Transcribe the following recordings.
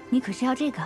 你可是要这个？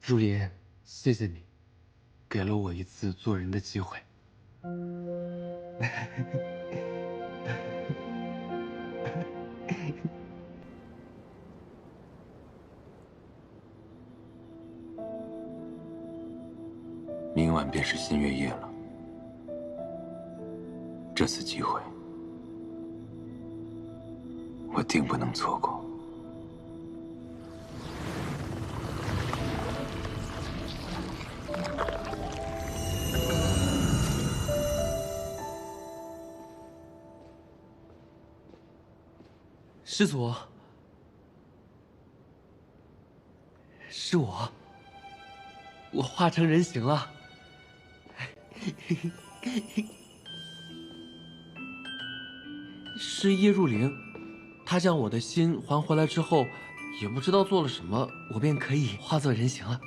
如莲，谢谢你，给了我一次做人的机会。明晚便是新月夜了，这次机会，我定不能错过。师祖，是我化成人形了。是叶入灵，他将我的心还回来之后，也不知道做了什么，我便可以化作人形了。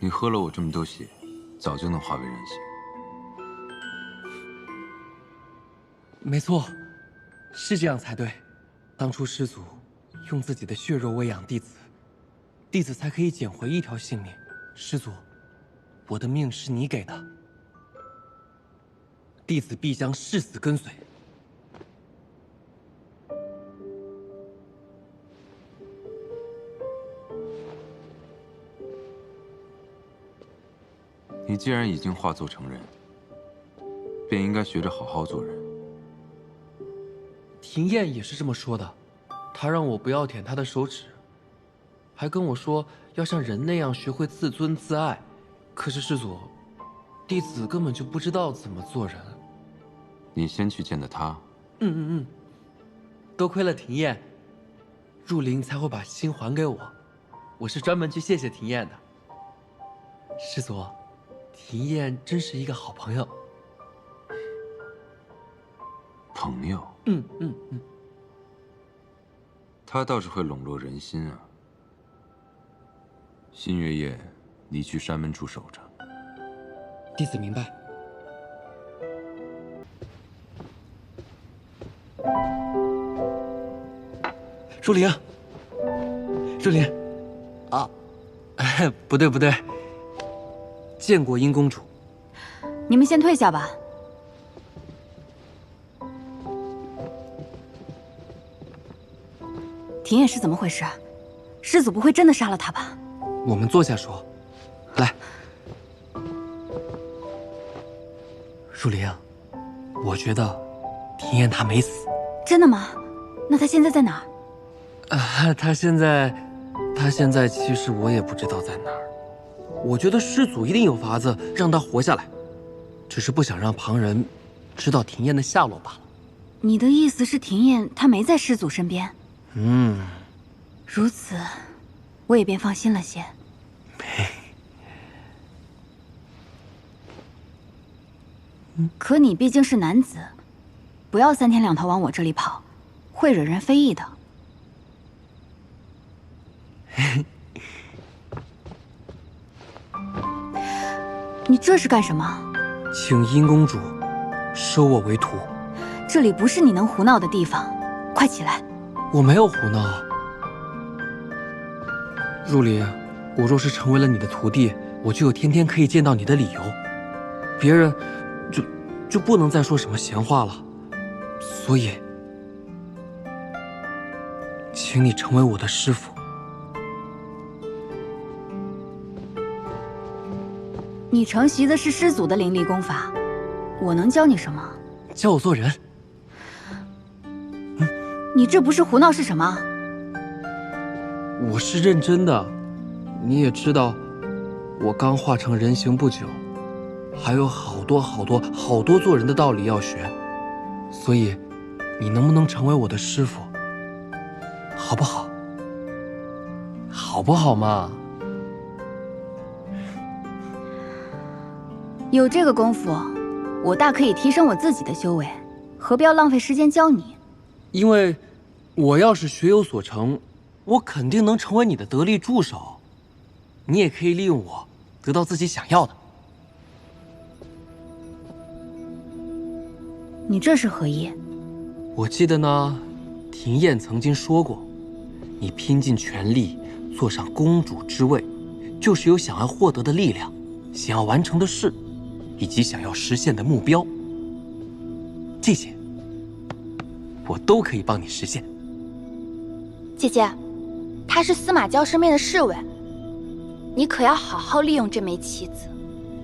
你喝了我这么多血，早就能化为人形。没错，是这样才对。当初师祖用自己的血肉喂养弟子，弟子才可以捡回一条性命。师祖，我的命是你给的，弟子必将誓死跟随。你既然已经化作成人，便应该学着好好做人。庭燕也是这么说的，她让我不要舔她的手指，还跟我说要像人那样学会自尊自爱。可是师祖，弟子根本就不知道怎么做人。你先去见的他。多亏了庭燕，入灵才会把心还给我。我是专门去谢谢庭燕的。师祖，庭燕真是一个好朋友。朋友。他倒是会笼络人心啊。新月夜，你去山门处守着。弟子明白。若灵，若灵，啊，不对不对，见过殷公主。你们先退下吧。庭燕是怎么回事？师祖不会真的杀了他吧？我们坐下说。来，若灵，我觉得庭燕她没死。真的吗？那他现在在哪儿？她现在其实我也不知道在哪儿。我觉得师祖一定有法子让她活下来，只是不想让旁人知道庭燕的下落罢了。你的意思是庭燕她没在师祖身边？如此，我也便放心了些。可你毕竟是男子，不要3天2头往我这里跑，会惹人非议的。你这是干什么？请殷公主收我为徒。这里不是你能胡闹的地方，快起来！我没有胡闹。入离，我若是成为了你的徒弟，我就有天天可以见到你的理由，别人就不能再说什么闲话了。所以，请你成为我的师傅。你承袭的是师祖的灵力功法，我能教你什么？教我做人。你这不是胡闹是什么？我是认真的，你也知道，我刚化成人形不久，还有好多做人的道理要学，所以，你能不能成为我的师傅，好不好？好不好嘛？有这个功夫，我大可以提升我自己的修为，何必要浪费时间教你？因为，我要是学有所成，我肯定能成为你的得力助手，你也可以利用我，得到自己想要的。你这是何意？我记得呢，廷燕曾经说过，你拼尽全力坐上公主之位，就是有想要获得的力量，想要完成的事，以及想要实现的目标。这些，我都可以帮你实现。姐姐，他是司马教身边的侍卫，你可要好好利用这枚棋子。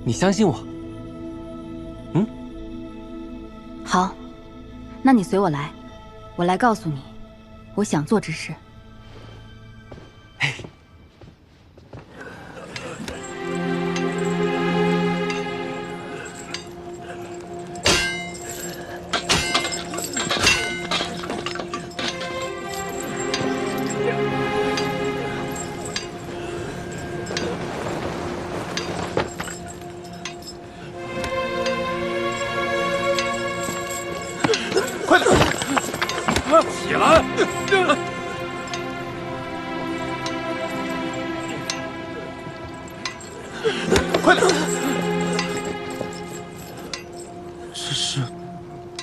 你相信我？好，那你随我来，我来告诉你，我想做之事。起来！快点！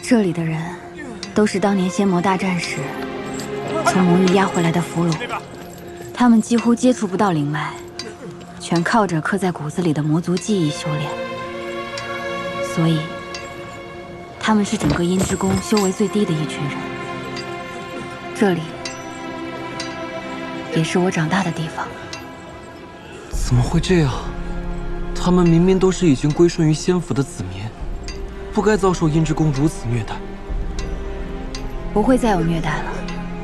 这里的人，都是当年仙魔大战时从魔域押回来的俘虏，他们几乎接触不到灵脉，全靠着刻在骨子里的魔族记忆修炼，所以他们是整个阴之宫修为最低的一群人。这里也是我长大的地方。怎么会这样？他们明明都是已经归顺于仙府的子民，不该遭受阴之宫如此虐待。不会再有虐待了，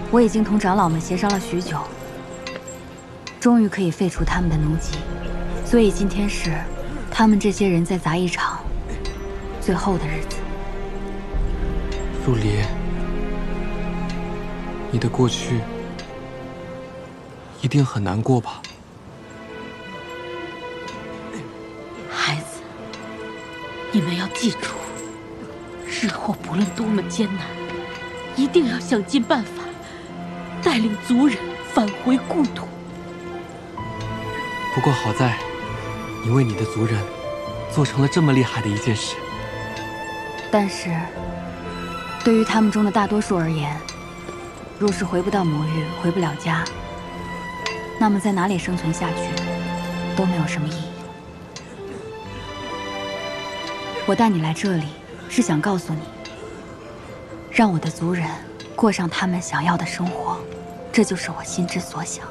我已经同长老们协商了许久，终于可以废除他们的奴籍，所以今天是他们这些人在杂役场最后的日子。陆离，你的过去一定很难过吧？孩子，你们要记住，日后不论多么艰难，一定要想尽办法带领族人返回故土。不过好在，你为你的族人做成了这么厉害的一件事。但是，对于他们中的大多数而言，若是回不到魔域，回不了家，那么在哪里生存下去都没有什么意义。我带你来这里，是想告诉你，让我的族人过上他们想要的生活，这就是我心之所想。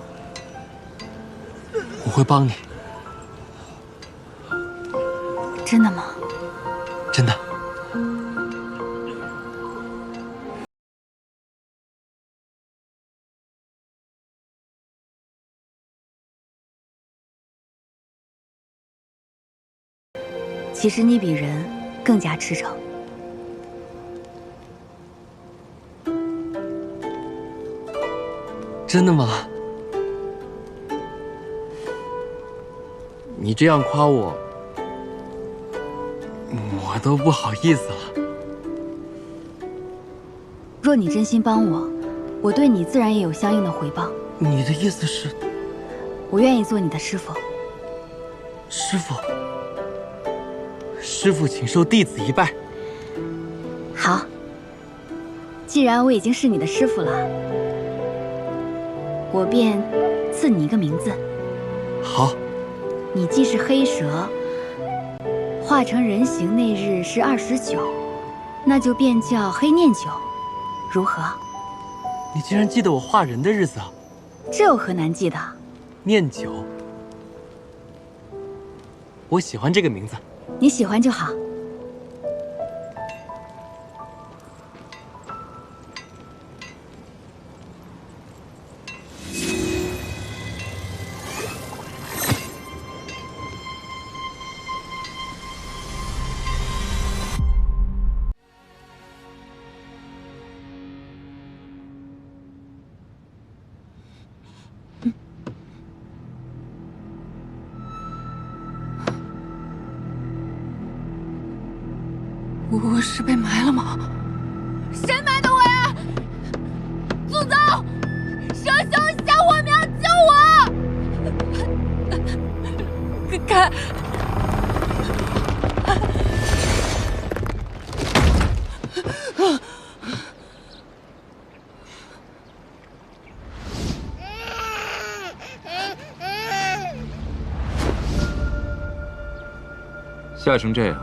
我会帮你。真的吗？真的。其实你比人更加赤诚。真的吗？你这样夸我，我都不好意思了。若你真心帮我，我对你自然也有相应的回报。你的意思是？我愿意做你的师傅。师傅，师傅，请受弟子一拜。好，既然我已经是你的师傅了，我便赐你一个名字。好。你既是黑蛇，化成人形那日是29，那就便叫黑念九，如何？你竟然记得我化人的日子啊！这有何难记的？念九，我喜欢这个名字。你喜欢就好。我是被埋了吗？谁埋的我呀？祖宗，蛇兄下火苗救我！看，吓成这样。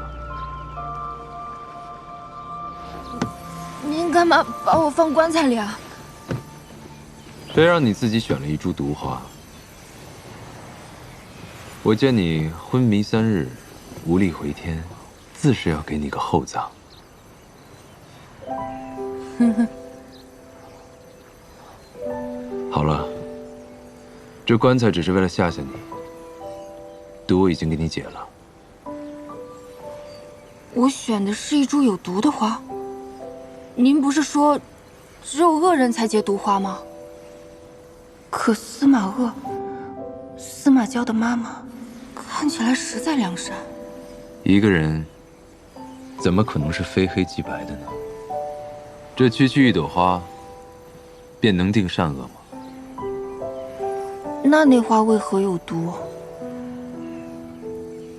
您干嘛把我放棺材里啊？谁让你自己选了一株毒花？我见你昏迷3日，无力回天，自是要给你个厚葬。好了，这棺材只是为了吓吓你，毒我已经给你解了。我选的是一株有毒的花。您不是说，只有恶人才结毒花吗？可司马鄂，司马娇的妈妈，看起来实在良善。一个人，怎么可能是非黑即白的呢？这区区一朵花，便能定善恶吗？那花为何有毒？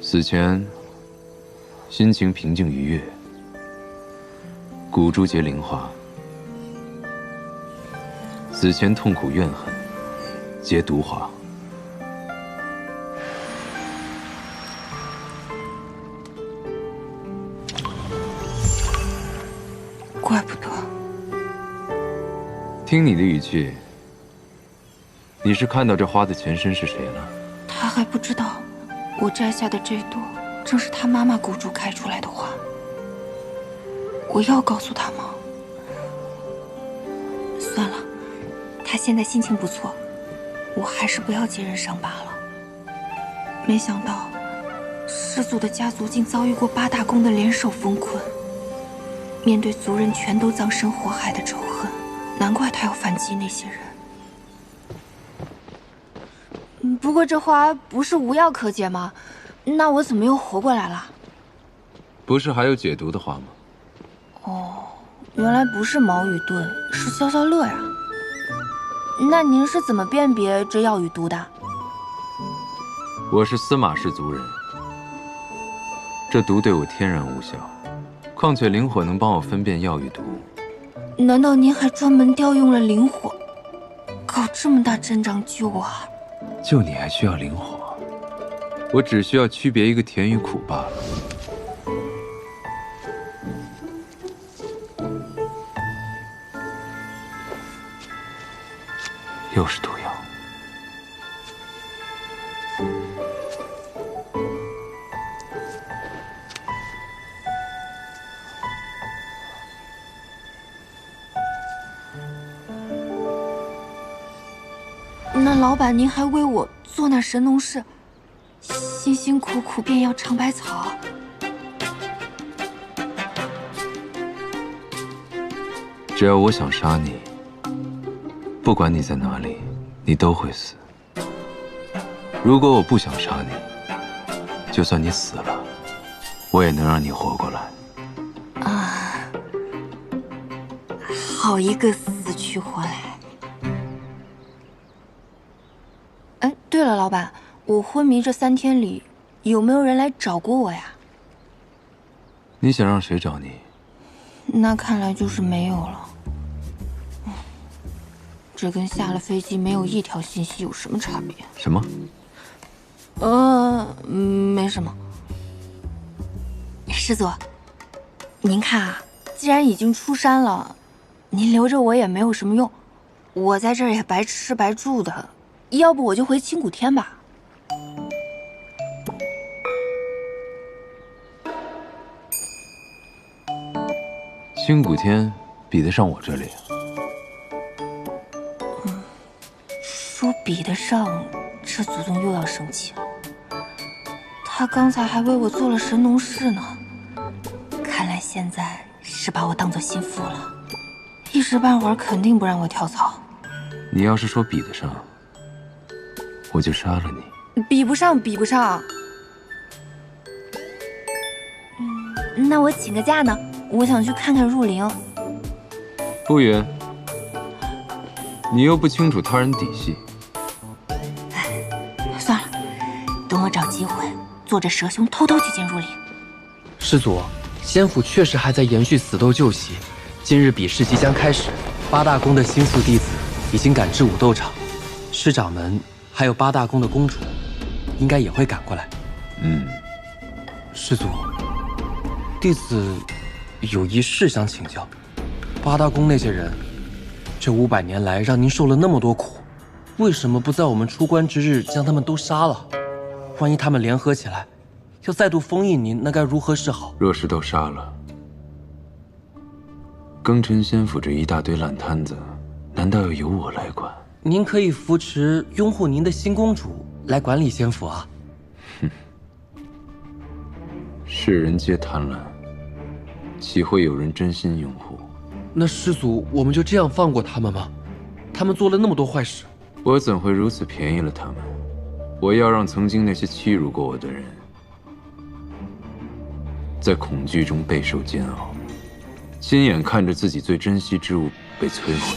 死前，心情平静愉悦。骨珠结灵花，死前痛苦怨恨，结毒花。怪不得。听你的语气，你是看到这花的前身是谁了？他还不知道，我摘下的这朵正是他妈妈骨珠开出来的花。我要告诉他吗？算了，他现在心情不错，我还是不要揭人伤疤了。没想到，师祖的家族竟遭遇过8大宫的联手封困，面对族人全都葬身火海的仇恨，难怪他要反击那些人。不过这花不是无药可解吗？那我怎么又活过来了？不是还有解毒的花吗？哦，原来不是毛与盾，是消消乐呀。那您是怎么辨别这药与毒的？我是司马氏族人，这毒对我天然无效，况且灵火能帮我分辨药与毒。难道您还专门调用了灵火，搞这么大阵仗救我啊？救你还需要灵火？我只需要区别一个甜与苦罢了。又是毒药。那老板，您还为我做那神农氏，辛辛苦苦便要尝百草。只要我想杀你，不管你在哪里，你都会死。如果我不想杀你，就算你死了，我也能让你活过来。好一个死去活来！哎，对了，老板，我昏迷这3天里，有没有人来找过我呀？你想让谁找你？那看来就是没有了。这跟下了飞机没有一条信息有什么差别？什么？没什么。师祖，您看啊，既然已经出山了，您留着我也没有什么用，我在这儿也白吃白住的，要不我就回青谷天吧。青谷天比得上我这里啊？说比得上，这祖宗又要生气了。他刚才还为我做了神农氏呢，看来现在是把我当做心腹了，一时半会儿肯定不让我跳槽。你要是说比得上，我就杀了你。比不上，比不上。那我请个假呢，我想去看看入陵。不远，你又不清楚他人底细。算了，等我找机会，坐着蛇兄偷偷去进入陵。师祖，仙府确实还在延续死斗旧习。今日比试即将开始，8大宫的新宿弟子已经赶至武斗场，师掌门还有8大宫的公主，应该也会赶过来。师祖，弟子有一事想请教。8大宫那些人，这500年来让您受了那么多苦，为什么不在我们出关之日将他们都杀了？万一他们联合起来，要再度封印您，那该如何是好？若是都杀了，庚辰仙府这一大堆烂摊子，难道要由我来管？您可以扶持拥护您的新公主来管理仙府啊。世人皆贪婪，岂会有人真心拥护？那师祖，我们就这样放过他们吗？他们做了那么多坏事，我怎会如此便宜了他们？我要让曾经那些欺辱过我的人，在恐惧中备受煎熬，亲眼看着自己最珍惜之物被摧毁，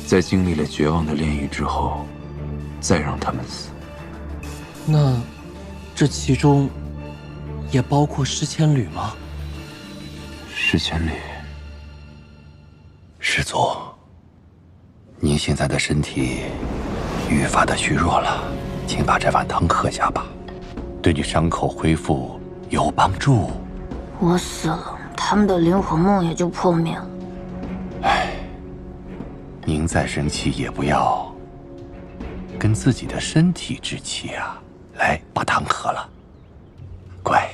在经历了绝望的炼狱之后，再让他们死。那这其中也包括诗千缕吗？诗千缕，师祖，您现在的身体愈发的虚弱了，请把这碗汤喝下吧，对你伤口恢复有帮助。我死了，他们的灵魂梦也就破灭了。唉，您再生气也不要跟自己的身体置气啊！来，把汤喝了，乖。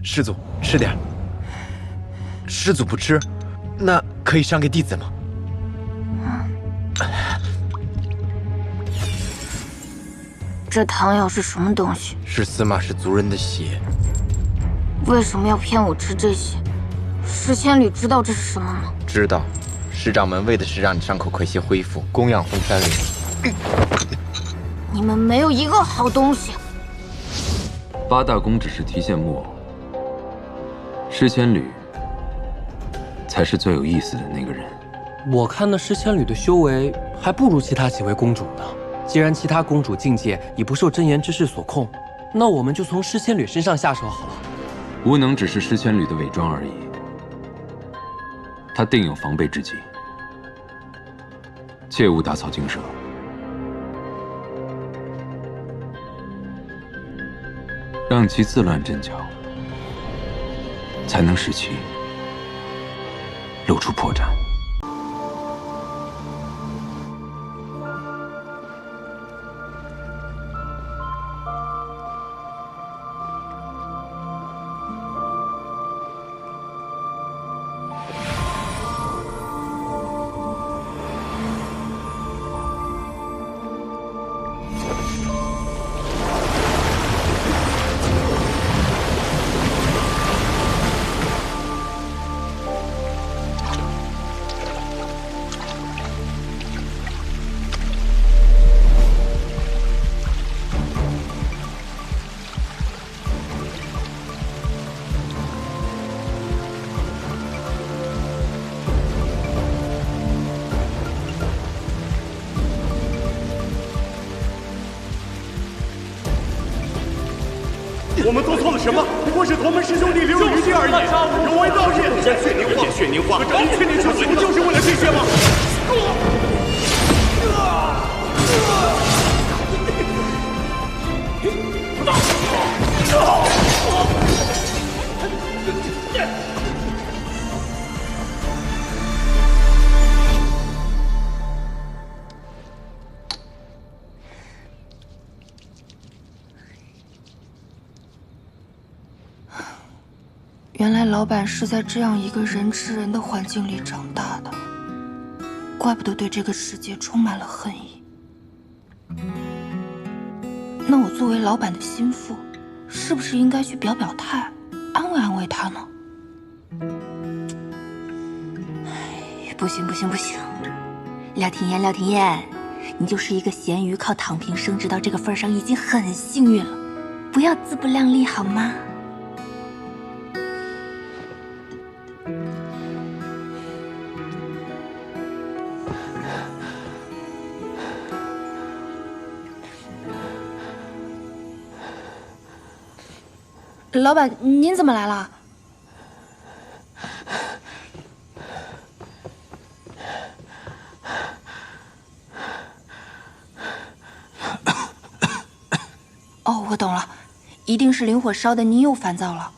师祖，吃点。师祖不吃，那可以赏给弟子吗？这汤药是什么东西？是司马氏族人的血。为什么要骗我吃这些？诗千缕知道这是什么吗？知道，师掌门为的是让你伤口快些恢复，供养红山灵。你们没有一个好东西。8大宫只是提线木偶，诗千缕才是最有意思的那个人。我看那诗千缕的修为还不如其他几位公主呢。既然其他公主境界已不受真言之事所控，那我们就从诗千缕身上下手好了。无能只是诗千缕的伪装而已，他定有防备之计，切勿打草惊蛇。让其自乱阵脚，才能使其露出破绽。我们做错了什么？不过是同门师兄弟留有余地而已。有违道义，血凝化，这一千年修行不就是为了这些吗？原来老板是在这样一个人吃人的环境里长大的，怪不得对这个世界充满了恨意。那我作为老板的心腹，是不是应该去表表态，安慰安慰他呢？哎，不行不行不行，廖廷艳廖廷艳，你就是一个咸鱼，靠躺平升职到这个份上已经很幸运了，不要自不量力好吗？老板，您怎么来了？哦，我懂了，一定是灵火烧的您又烦躁了。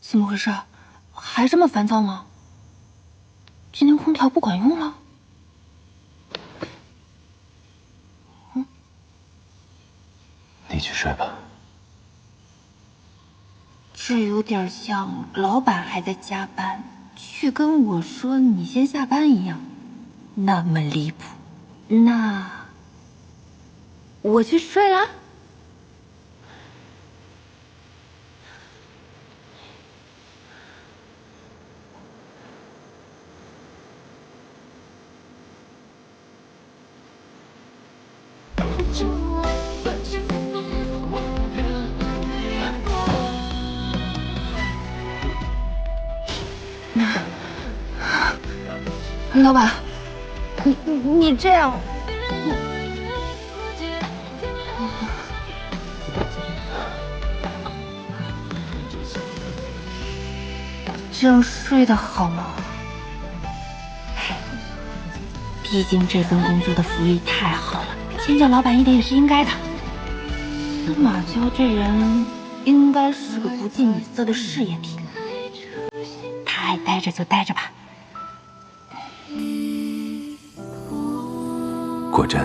怎么回事？还这么烦躁吗？今天空调不管用了？你去睡吧。这有点像老板还在加班，却跟我说你先下班一样，那么离谱。那我去睡了。老板，你这样，这样睡得好吗？毕竟这份工作的福利太好了，迁就老板一点也是应该的。司马娇这人应该是个不近女色的事业体，他爱待着就待着吧。果真，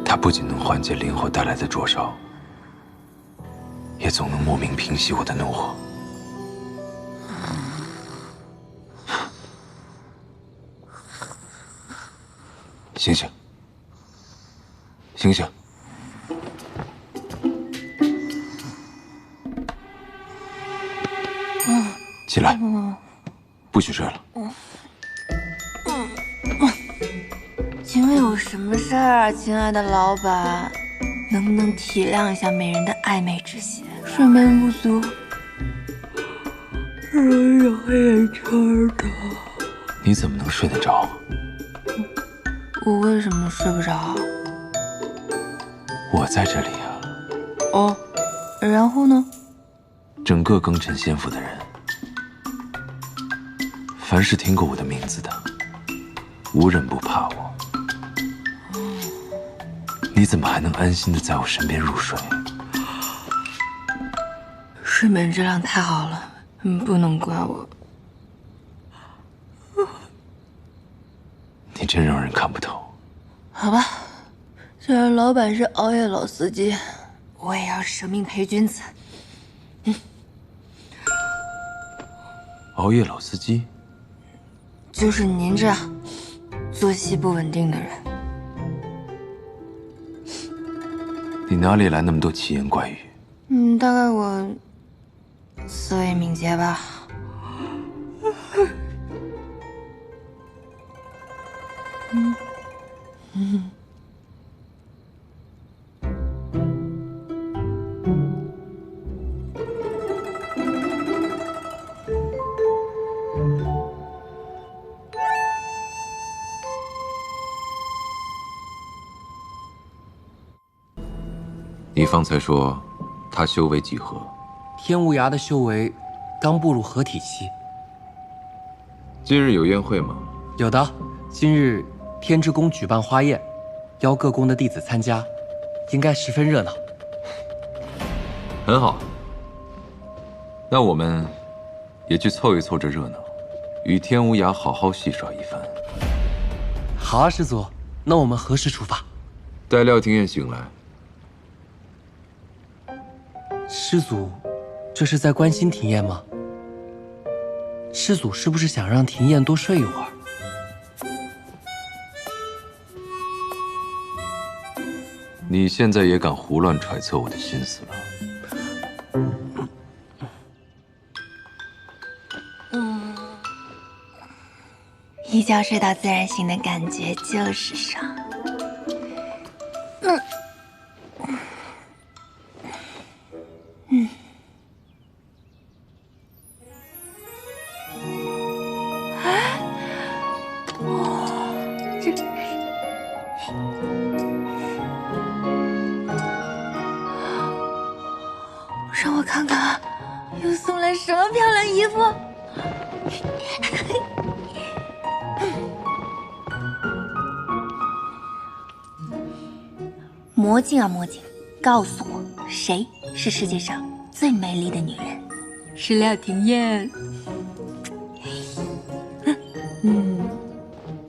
它不仅能缓解灵火带来的灼烧，也总能莫名平息我的怒火。醒醒，醒醒！起来，不许睡了。请问有什么事儿啊，亲爱的老板？能不能体谅一下美人的暧昧之心？睡眠不足，容易有黑眼圈的。你怎么能睡得着？我为什么睡不着？我在这里啊。哦，然后呢？整个庚辰仙府的人，凡是听过我的名字的，无人不怕我。你怎么还能安心的在我身边入睡？睡眠质量太好了，不能怪我。你真让人看不透。好吧，既然老板是熬夜老司机，我也要舍命陪君子。熬夜老司机？就是您这样作息不稳定的人。你哪里来那么多奇言怪语？大概我思维敏捷吧。方才说他修为几何？天无涯的修为刚步入合体期。今日有宴会吗？有的，今日天之宫举办花宴，邀各宫的弟子参加，应该十分热闹。很好，那我们也去凑一凑这热闹，与天无涯好好戏耍一番。好啊，师祖，那我们何时出发？待廖廷彦醒来。师祖，这是在关心廷彦吗？师祖是不是想让廷彦多睡一会儿？你现在也敢胡乱揣测我的心思了？一觉睡到自然醒的感觉就是爽。让我看看，又送来什么漂亮衣服？魔镜啊魔镜，告诉我，谁是世界上最美丽的女人？是廖廷彦。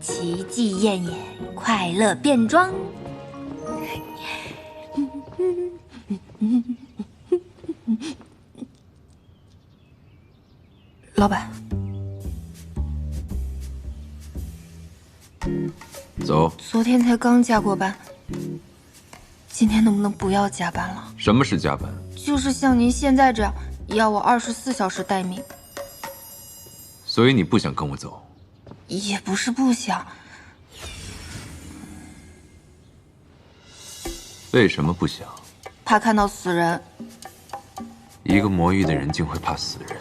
奇迹艳艳，快乐变装。老板，走。昨天才刚加过班，今天能不能不要加班了？什么是加班？就是像您现在这样，要我24小时待命。所以你不想跟我走？也不是不想，为什么不想？怕看到死人。一个魔域的人竟会怕死人？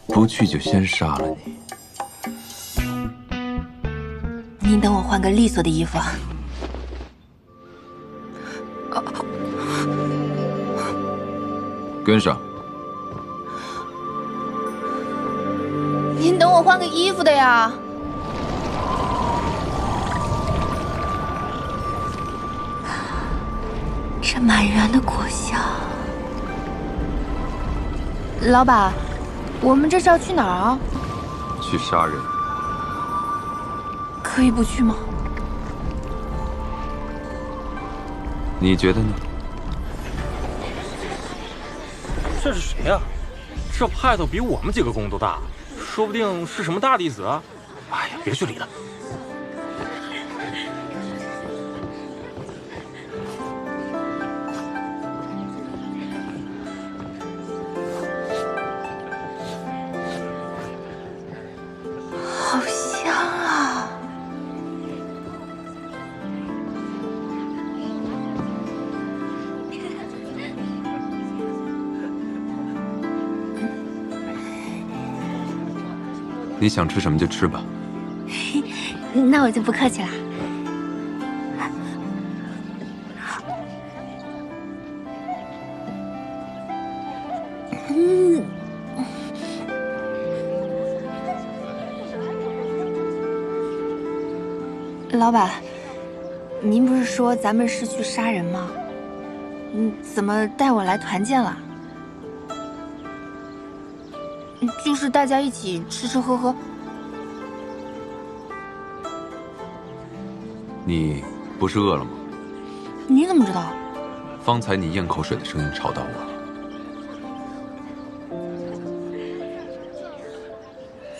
不去就先杀了你。您等我换个利索的衣服。跟上。您等我换个衣服的呀。这满园的果香。老板，我们这是要去哪儿啊？去杀人。可以不去吗？你觉得呢？这是谁呀？这派头比我们几个宫都大，说不定是什么大弟子啊！哎呀，别去理他。好香啊！你想吃什么就吃吧。那我就不客气了。老板，您不是说咱们是去杀人吗？怎么带我来团建了？就是大家一起吃吃喝喝。你不是饿了吗？你怎么知道？方才你咽口水的声音吵到我了。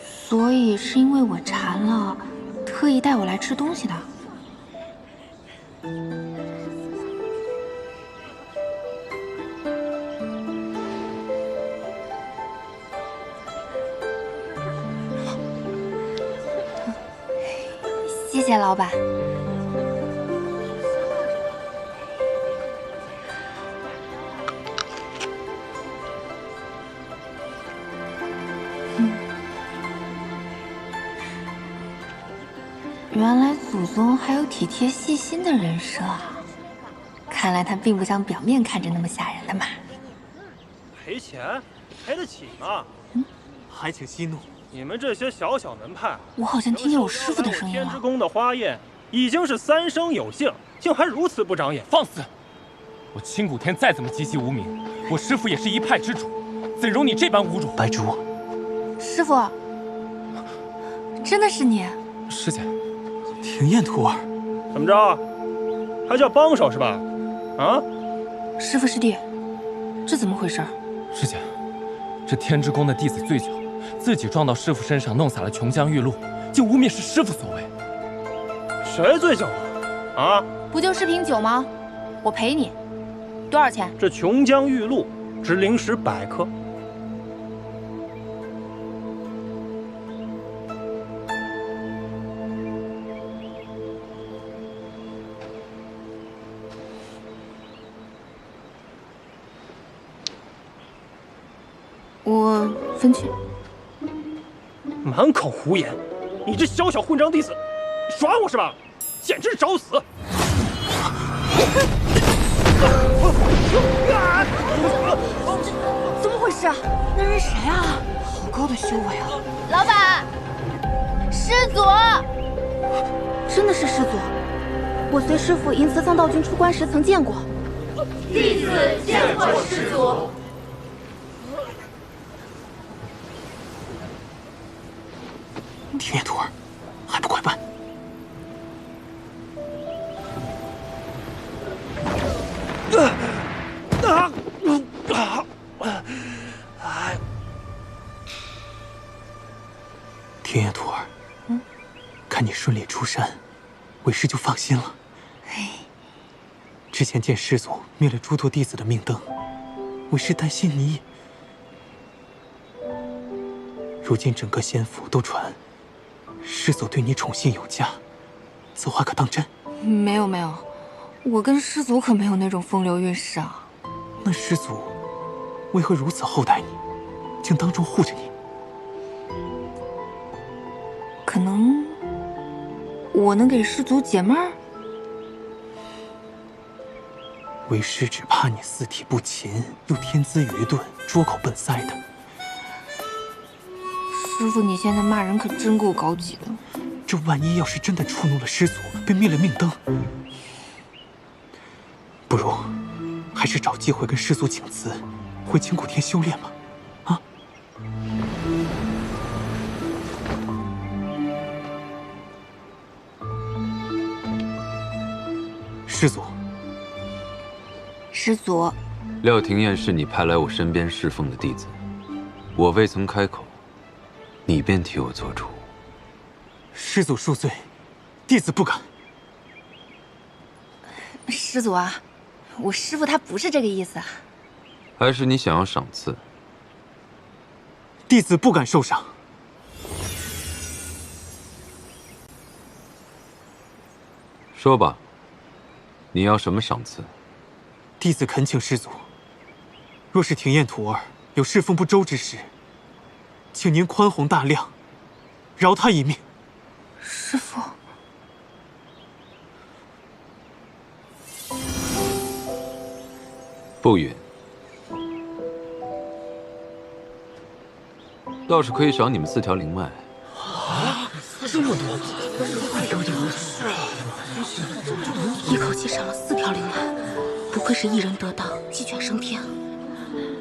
所以是因为我馋了，特意带我来吃东西的。谢谢老板。原来祖宗还有体贴细心的人设啊，看来他并不像表面看着那么吓人的嘛。赔钱，赔得起吗？还请息怒。你们这些小小门派，我好像听见我师傅的声音了。天之宫的花宴已经是3生有幸，竟还如此不长眼！放肆！我清谷天再怎么籍籍无名，我师父也是一派之主，怎容你这般侮辱？白竹，师傅，真的是你？师姐，庭燕徒儿，怎么着？还叫帮手是吧？啊？师傅师弟，这怎么回事？师姐，这天之宫的弟子醉酒，自己撞到师父身上，弄洒了琼浆玉露，竟污蔑是师父所为。谁醉酒了？啊？不就10瓶酒吗？我赔你，多少钱？这琼浆玉露值灵石100颗。我分去。满口胡言！你这小小混账弟子，耍我是吧？简直是找死！怎么回事啊？那人谁啊？好高的修为啊！老板，师祖，真的是师祖。我随师父迎慈藏道君出关时曾见过。弟子见过师祖。庭燕徒儿，还不快办！庭燕徒儿，看你顺利出山，为师就放心了。之前见师祖灭了诸多弟子的命灯，为师担心你。如今整个仙府都传师祖对你宠信有加，此话可当真？没有没有，我跟师祖可没有那种风流韵事啊。那师祖为何如此厚待你，竟当众护着你？可能我能给师祖解闷儿。为师只怕你四体不勤，又天资愚钝，拙口笨塞的。师傅，你现在骂人可真够高级的。这万一要是真的触怒了师祖，被灭了命灯，不如还是找机会跟师祖请辞，回清谷天修炼吧。啊！师祖，师祖，廖廷燕是你派来我身边侍奉的弟子，我未曾开口，你便替我做主。师祖恕罪，弟子不敢。师祖啊，我师父他不是这个意思啊。还是你想要赏赐？弟子不敢受赏。说吧，你要什么赏赐？弟子恳请师祖，若是庭燕徒儿有侍奉不周之时，请您宽宏大量，饶他一命。师父，不允。倒是可以赏你们4条灵脉。啊，这么多！一口气赏了4条灵脉，不愧是一人得道，鸡犬升天。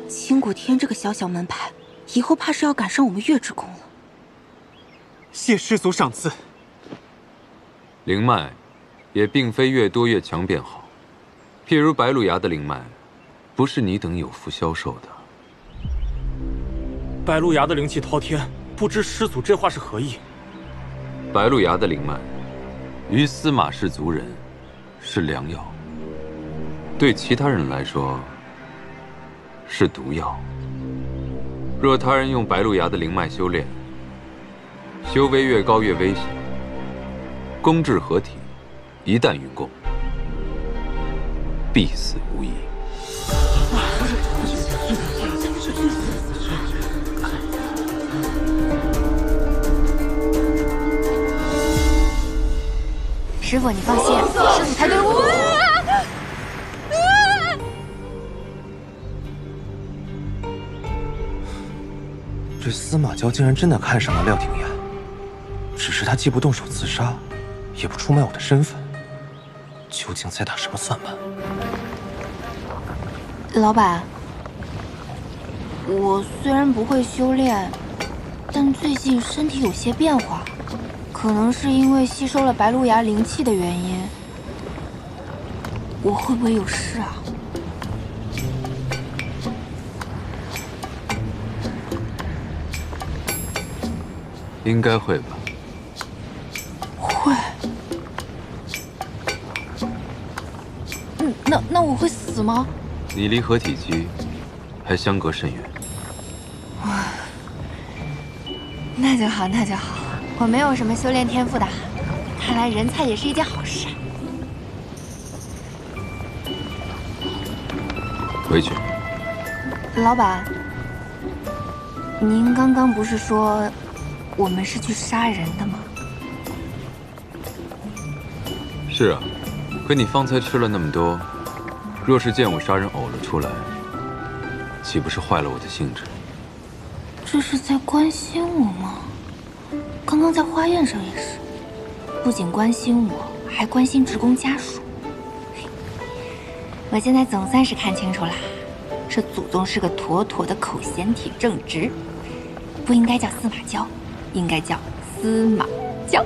清谷天这个小小门派，以后怕是要赶上我们月之宫了。谢师祖赏赐。灵脉也并非越多越强便好，譬如白鹿崖的灵脉，不是你等有福消受的。白鹿崖的灵气滔天，不知师祖这话是何意？白鹿崖的灵脉，于司马氏族人是良药，对其他人来说是毒药。若他人用白鹿崖的灵脉修炼，修为越高越危险。公至合体，一旦云共，必死无疑。师傅，你放心，师傅才对我。这司马娇竟然真的看上了廖廷琰，只是他既不动手自杀，也不出卖我的身份，究竟在打什么算盘？老板，我虽然不会修炼，但最近身体有些变化，可能是因为吸收了白鹿芽灵气的原因。我会不会有事啊？应该会吧。会。那我会死吗？你离合体期还相隔甚远。那就好，那就好。我没有什么修炼天赋的，看来人才也是一件好事。回去。老板，您刚刚不是说我们是去杀人的吗？是啊，可你方才吃了那么多，若是见我杀人呕了出来，岂不是坏了我的兴致？这是在关心我吗？刚刚在花宴上也是，不仅关心我，还关心职工家属。我现在总算是看清楚了，这祖宗是个妥妥的口嫌体正直，不应该叫司马娇，应该叫司马娇。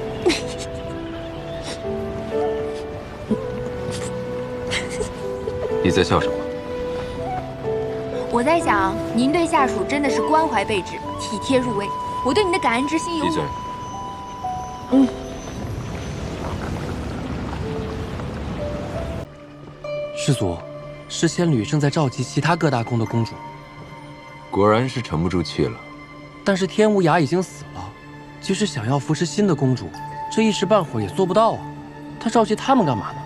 你在笑什么？我在想，您对下属真的是关怀备至、体贴入微，我对您的感恩之心有。闭嘴。师祖，侍仙侣正在召集其他各大宫的公主。果然是沉不住气了。但是天无涯已经死了，即使想要扶持新的公主，这一时半会儿也做不到啊。他召集他们干嘛呢？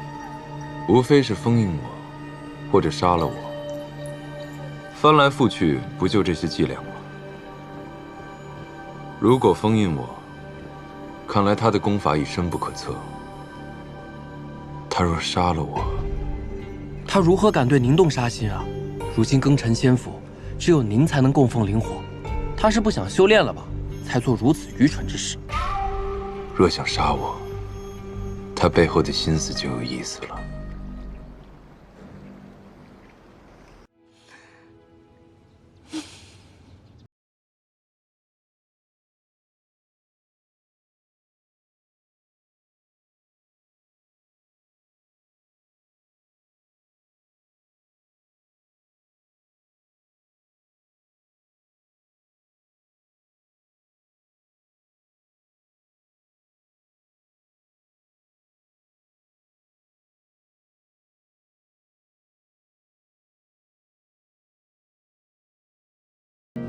无非是封印我，或者杀了我。翻来覆去，不就这些伎俩吗？如果封印我，看来他的功法已深不可测。他若杀了我，他如何敢对您动杀心啊？如今庚辰仙府，只有您才能供奉灵火。他是不想修炼了吧？才做如此愚蠢之事。若想杀我，他背后的心思就有意思了。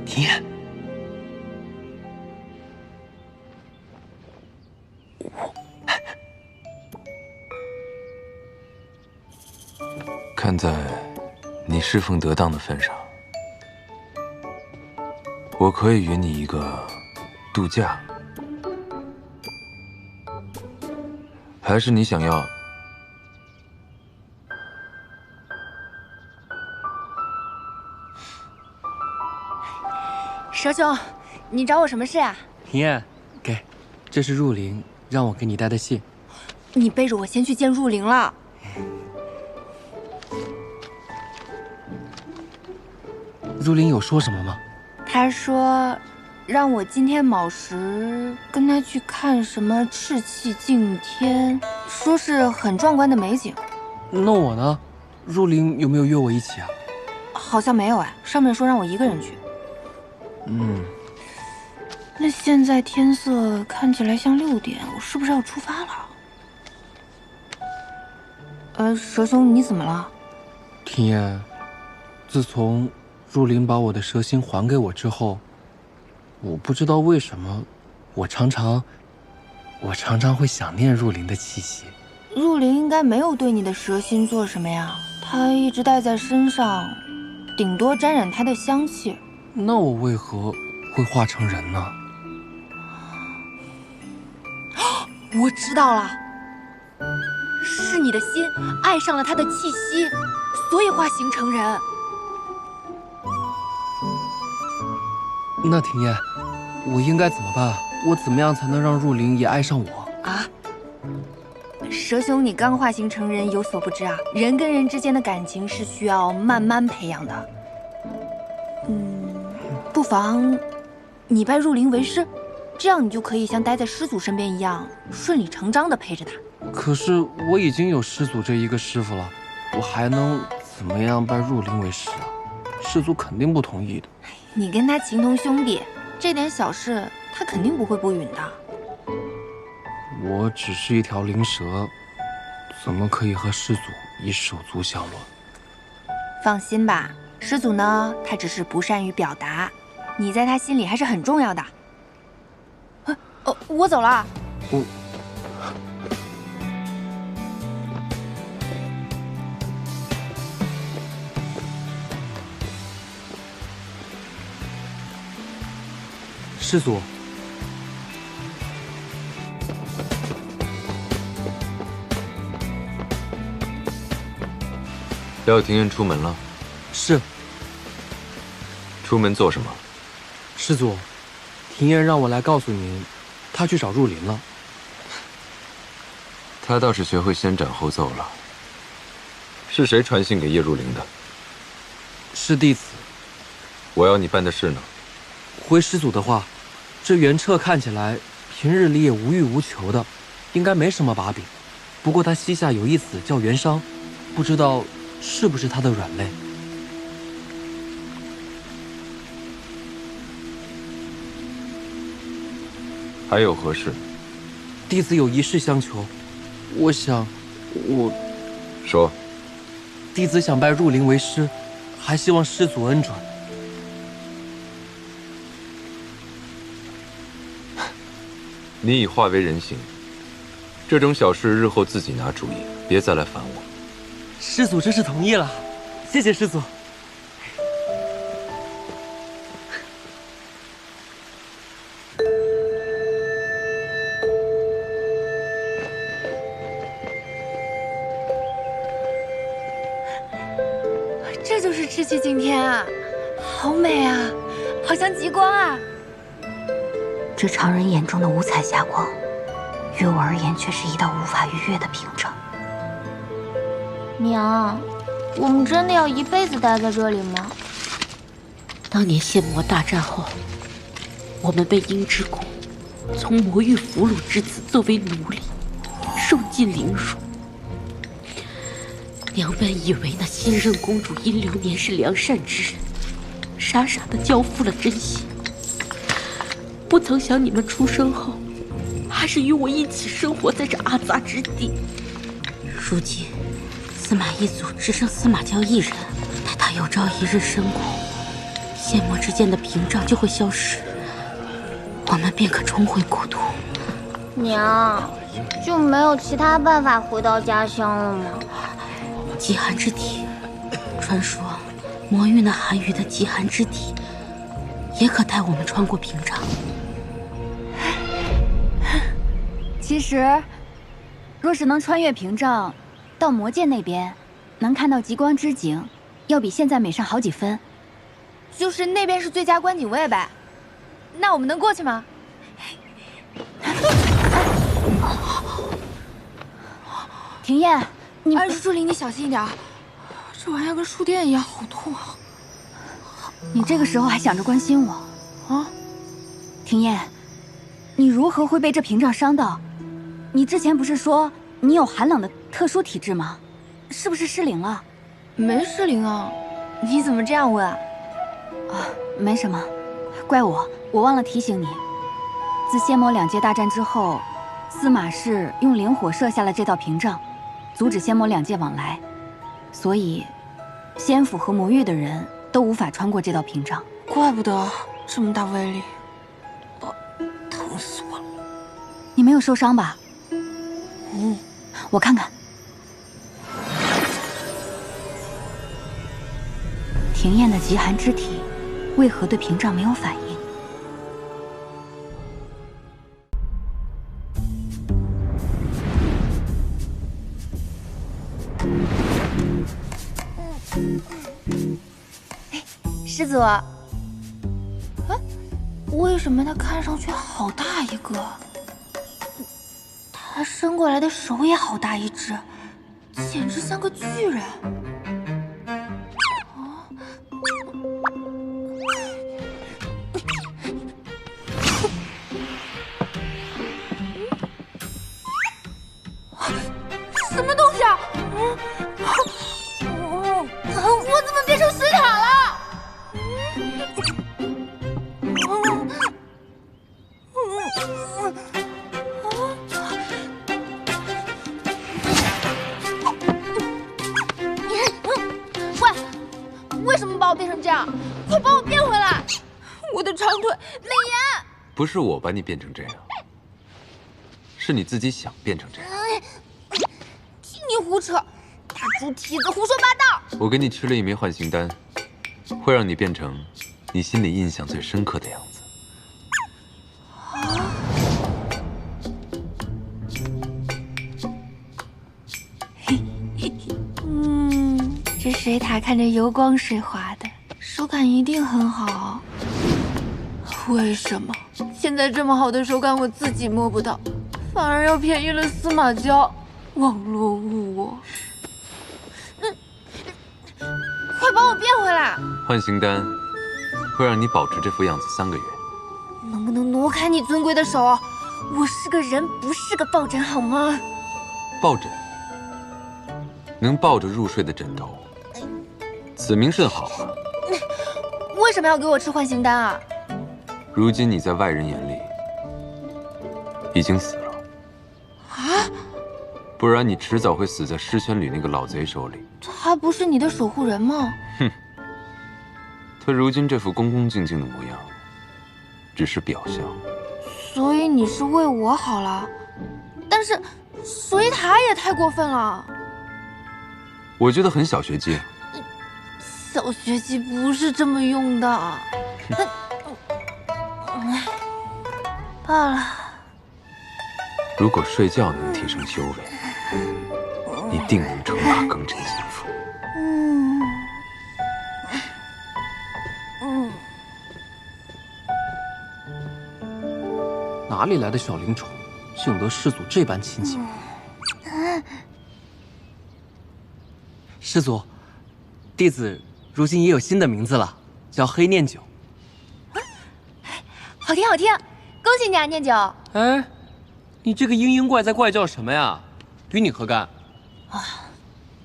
廷琰，看在你侍奉得当的份上，我可以允你一个度假。还是你想要？蛇兄，你找我什么事啊？廷琰，给，这是入灵让我给你带的信。你背着我先去见入灵了。入灵有说什么吗？他说，让我今天卯时跟他去看什么赤气敬天，说是很壮观的美景。那我呢？入灵有没有约我一起啊？好像没有哎，上面说让我一个人去。那现在天色看起来像6点，我是不是要出发了？蛇兄，你怎么了？廷琰，自从入灵把我的蛇心还给我之后，我不知道为什么，我常常会想念入灵的气息。入灵应该没有对你的蛇心做什么呀，他一直带在身上，顶多沾染他的香气。那我为何会化成人呢？我知道了，是你的心爱上了他的气息，所以化形成人。那庭烨，我应该怎么办？我怎么样才能让若琳也爱上我？啊？蛇兄，你刚化形成人，有所不知啊，人跟人之间的感情是需要慢慢培养的。不妨你拜若琳为师，这样你就可以像待在师祖身边一样，顺理成章地陪着他。可是我已经有师祖这一个师傅了，我还能怎么样拜若琳为师啊？师祖肯定不同意的。你跟他情同兄弟，这点小事他肯定不会不允的。我只是一条灵蛇，怎么可以和师祖以手足相论？放心吧，师祖呢，他只是不善于表达，你在他心里还是很重要的。我走了。师祖，廖庭烨出门了。是。出门做什么？师祖，庭烨让我来告诉您，他去找若琳了。他倒是学会先斩后奏了。是谁传信给叶若琳的？是弟子。我要你办的事呢？回师祖的话，这袁彻看起来平日里也无欲无求的，应该没什么把柄。不过他膝下有一子叫袁商，不知道是不是他的软肋。还有何事？弟子有一事相求，我想，说。弟子想拜若琳为师，还希望师祖恩准。你已化为人形，这种小事日后自己拿主意，别再来烦我。师祖真是同意了，谢谢师祖。这就是赤气景天啊，好美啊，好像极光啊。这常人眼中的五彩霞光，于我而言却是一道无法逾越的屏障。娘，我们真的要一辈子待在这里吗？当年仙魔大战后，我们被鹰之谷从魔域俘虏至此作为奴隶，受尽凌辱。娘本以为那新任公主殷流年是良善之人，傻傻的交付了真心。不曾想你们出生后，还是与我一起生活在这阿杂之地。如今，司马一族只剩司马娇一人，待他有朝一日身故，仙魔之间的屏障就会消失，我们便可重回故土。娘，就没有其他办法回到家乡了吗？极寒之体，传说魔域那寒余的极寒之体，也可带我们穿过屏障。其实，若是能穿越屏障，到魔界那边，能看到极光之景，要比现在美上好几分。就是那边是最佳观景位呗？那我们能过去吗？庭烨，你若琳，你小心一点，这玩意儿跟触电一样，好痛啊！你这个时候还想着关心我啊？庭烨，你如何会被这屏障伤到？你之前不是说你有寒冷的特殊体质吗？是不是失灵了？没失灵啊，你怎么这样问啊？没什么，怪我忘了提醒你。自仙魔两界大战之后，司马氏用灵火设下了这道屏障，阻止仙魔两界往来，所以仙府和魔域的人都无法穿过这道屏障。怪不得这么大威力，疼死我了！你没有受伤吧？我看看。庭烨的极寒之体，为何对屏障没有反应？师祖，为什么他看上去好大一个？他伸过来的手也好大一只，简直像个巨人。什么东西啊？我怎么变成水獭了？喂，为什么把我变成这样？快把我变回来！我的长腿，美颜。不是我把你变成这样，是你自己想变成这样。听你胡扯，大猪蹄子胡说八道！我给你吃了一枚唤醒丹，会让你变成你心里印象最深刻的样子。这水塔看着油光水滑的，手感一定很好。为什么现在这么好的手感我自己摸不到，反而要便宜了司马胶？网络误我。快把我变回来！唤醒丹会让你保持这副样子3个月。能不能挪开你尊贵的手？我是个人，不是个抱枕，好吗？抱枕，能抱着入睡的枕头，此名甚好啊。为什么要给我吃唤醒丹啊？如今你在外人眼里已经死了啊！不然你迟早会死在狮泉旅那个老贼手里。他不是你的守护人吗？哼，他如今这副恭恭敬敬的模样，只是表象。所以你是为我好了，但是水獭也太过分了。我觉得很小学鸡。小学鸡不是这么用的。罢了。如果睡觉能提升修为，你定能称霸庚辰仙府。哪里来的小灵虫，幸得师祖这般亲切。师祖，弟子如今也有新的名字了，叫黑念九。好听好听，恭喜你啊，念九！哎，你这个嘤嘤怪在怪叫什么呀？与你何干？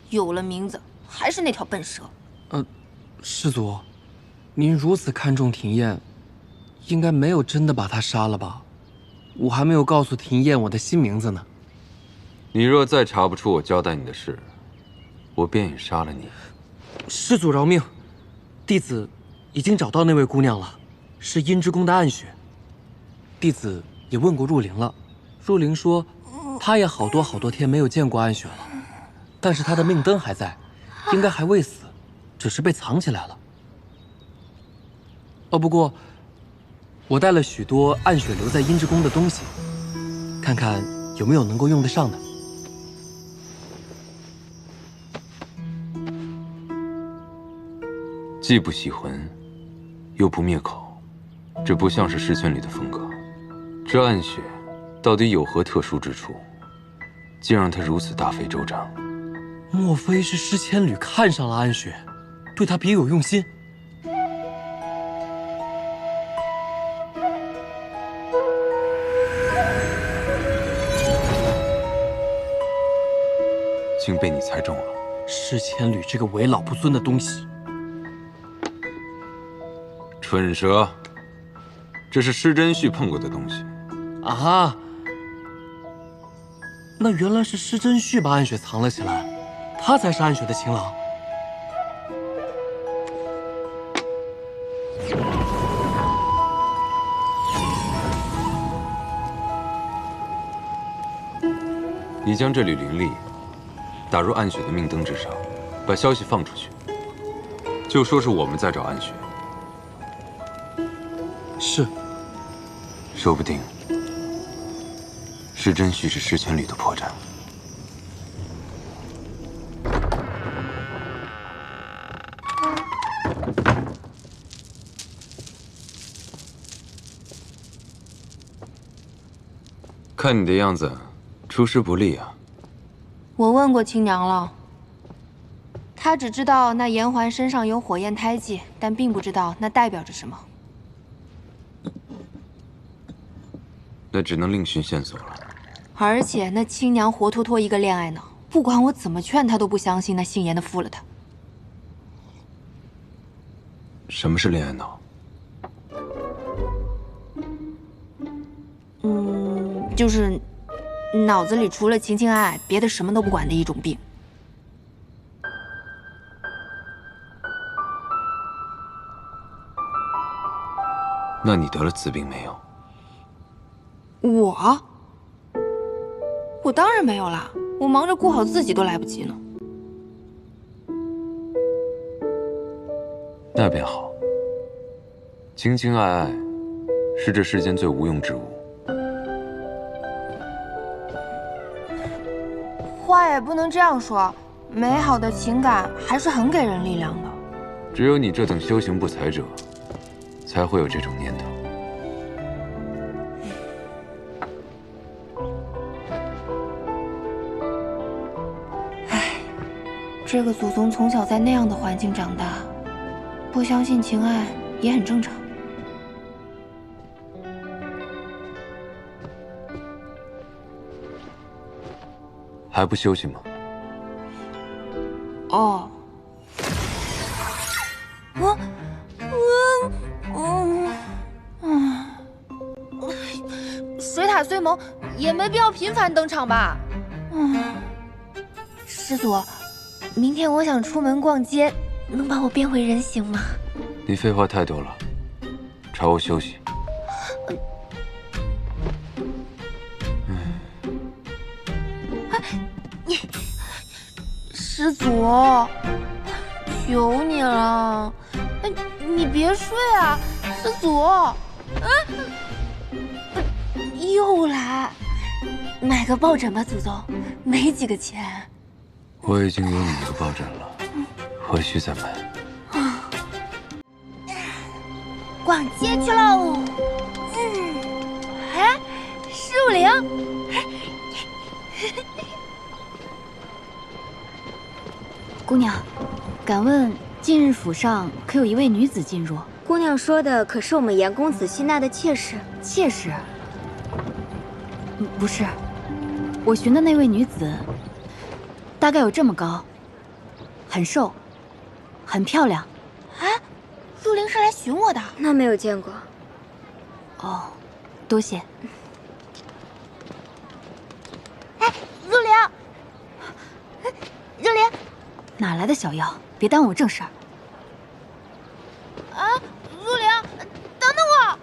有了名字，还是那条笨蛇。师祖，您如此看重庭燕，应该没有真的把她杀了吧？我还没有告诉庭燕我的新名字呢。你若再查不出我交代你的事，我便也杀了你。师祖饶命！弟子已经找到那位姑娘了，是阴之宫的暗雪。弟子也问过若灵了，若灵说，她也好多天没有见过暗雪了，但是她的命灯还在，应该还未死，只是被藏起来了。不过我带了许多暗雪留在阴之宫的东西，看看有没有能够用得上的。既不洗魂，又不灭口，这不像是狮泉旅的风格。这暗雪到底有何特殊之处，竟让他如此大费周章？莫非是狮千旅看上了暗雪，对他别有用心？竟被你猜中了。狮千旅这个为老不尊的东西！蠢蛇，这是施真旭碰过的东西。啊！那原来是施真旭把暗雪藏了起来，他才是暗雪的情郎。你将这缕灵力打入暗雪的命灯之上，把消息放出去，就说是我们在找暗雪。是。说不定施真旭是狮泉旅的破绽。看你的样子，出师不利啊。我问过亲娘了，她只知道那颜环身上有火焰胎记，但并不知道那代表着什么。那只能另寻线索了。而且那亲娘活脱脱一个恋爱脑，不管我怎么劝她都不相信那姓颜的负了她。什么是恋爱脑？就是脑子里除了情情爱爱，别的什么都不管的一种病。那你得了此病没有？我当然没有啦，我忙着顾好自己都来不及呢。那便好。情情爱爱是这世间最无用之物。话也不能这样说，美好的情感还是很给人力量的。只有你这等修行不才者，才会有这种念头。这个祖宗从小在那样的环境长大，不相信情爱也很正常。还不休息吗？哦，水塔虽萌，也没必要频繁登场吧？师祖，明天我想出门逛街，能把我变回人形吗？你废话太多了，朝我休息。师祖，求你了，你别睡啊，师祖。又来，买个抱枕吧，祖宗，没几个钱。我已经有你一个抱枕了，何须再买？逛街去喽！石武灵，姑娘，敢问近日府上可有一位女子进入？姑娘说的可是我们严公子希纳的妾室？妾室？不是，我寻的那位女子，大概有这么高，很瘦，很漂亮。陆灵是来寻我的？那没有见过。哦，多谢。陆灵，陆灵，哪来的小妖？别耽误我正事儿。陆灵，等等我！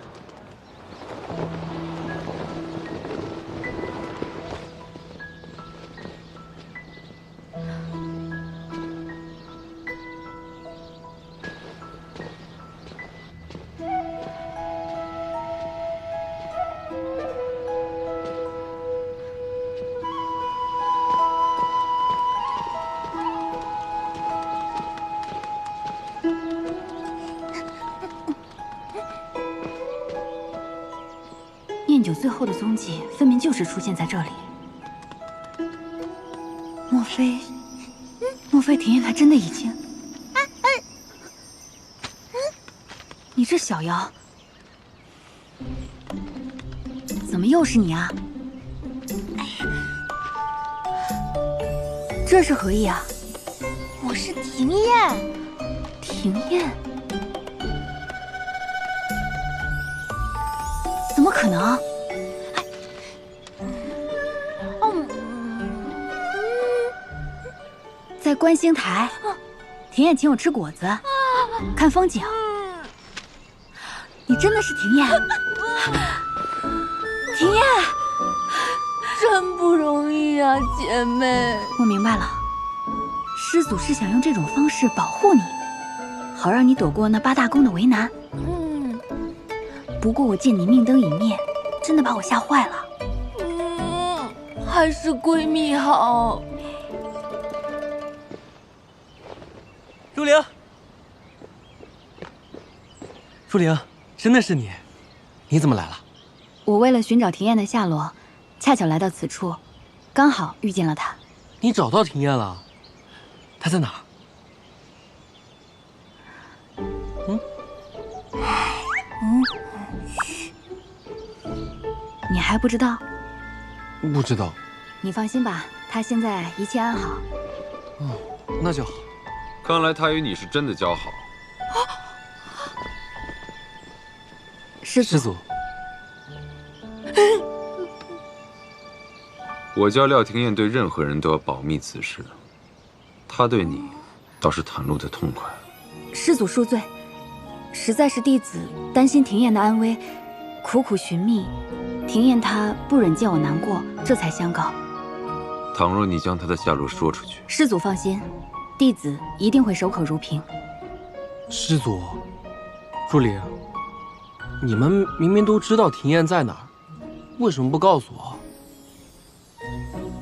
念九最后的踪迹，分明就是出现在这里。莫非田燕她真的已经……你这小妖，怎么又是你啊？这是何意啊？我是庭燕。庭燕？怎么可能？在观星台，庭燕请我吃果子，看风景。你真的是庭燕？庭燕，真不容易啊，姐妹。我明白了，师祖是想用这种方式保护你，好让你躲过那八大宫的为难。不过我见你命灯已灭，真的把我吓坏了。还是闺蜜好。朱灵，朱灵，真的是你？你怎么来了？我为了寻找庭燕的下落，恰巧来到此处，刚好遇见了他。你找到庭燕了？她在哪儿？你还不知道？不知道。你放心吧，她现在一切安好。哦，那就好。看来他与你是真的交好。师祖。我教廖廷燕对任何人都要保密此事，他对你倒是袒露的痛快。师祖恕罪，实在是弟子担心庭燕的安危，苦苦寻觅。庭燕她不忍见我难过，这才相告。倘若你将他的下落说出去，师祖放心，弟子一定会守口如瓶。师祖，若灵，你们明明都知道庭燕在哪儿，为什么不告诉我？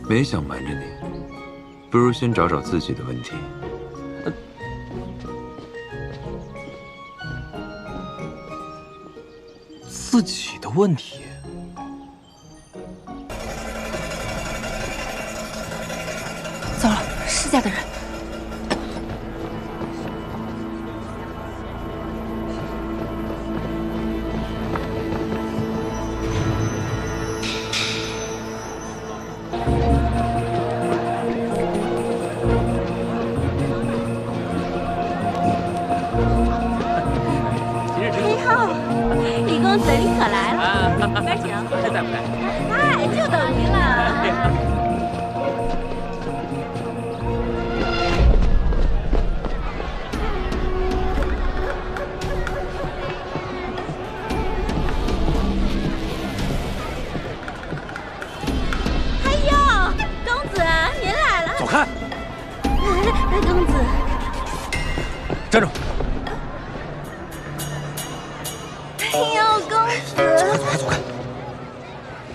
没想瞒着你，不如先找找自己的问题。自己的问题？糟了，施家的人。李公子，你可来了，里边请。在不在？哎，就等您了。哎呦，公子，您来了。走开！公子，站住！哎呦，公子，走开，走开！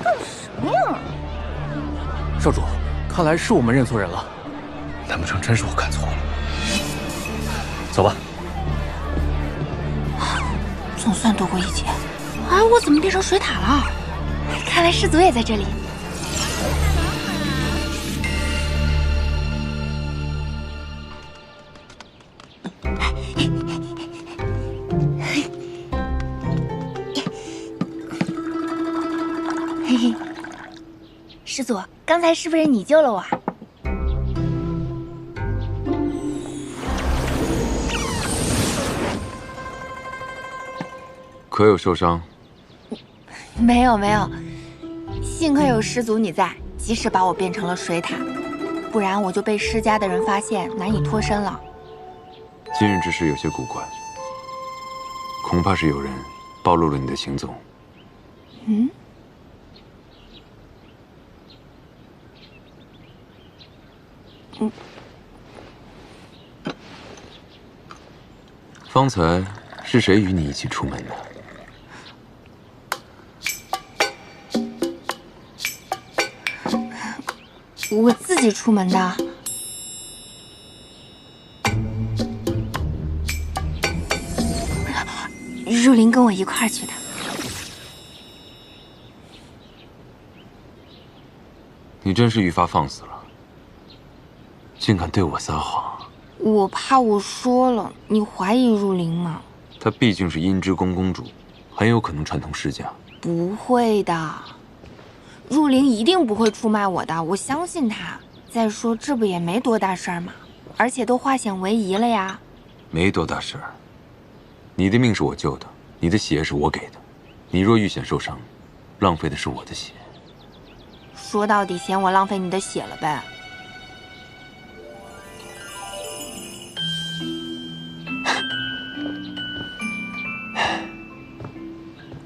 干什么呀？少主，看来是我们认错人了。难不成真是我看错了？走吧。总算躲过一劫。哎，我怎么变成水獭了？看来师祖也在这里。嘿嘿，师祖，刚才是不是你救了我？可有受伤？没有没有，幸亏有师祖你在，及时把我变成了水獭，不然我就被施家的人发现，难以脱身了。今日之事有些古怪，恐怕是有人暴露了你的行踪。嗯？方才是谁与你一起出门的？我自己出门的。若琳跟我一块儿去的。你真是愈发放肆了，竟敢对我撒谎！我怕我说了，你怀疑若琳嘛。她毕竟是阴之宫公主，很有可能串通施家。不会的，若琳一定不会出卖我的，我相信她。再说这不也没多大事儿嘛，而且都化险为夷了呀。没多大事儿。你的命是我救的，你的血是我给的。你若遇险受伤，浪费的是我的血。说到底，嫌我浪费你的血了呗？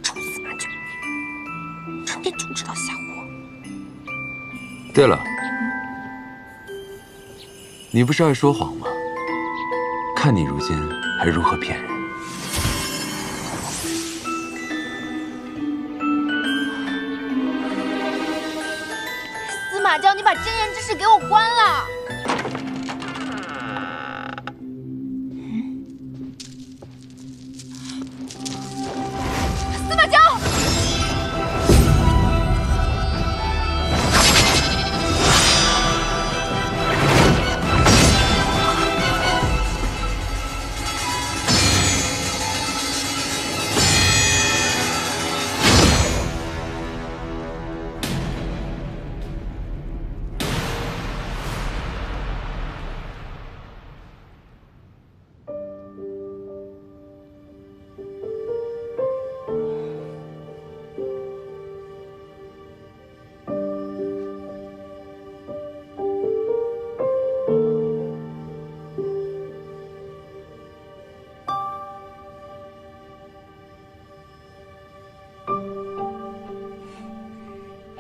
臭司马厩，成天就知道吓唬我。对了，你不是爱说谎吗？看你如今还如何骗人。司马教，你把真言之士给我关了！司马教，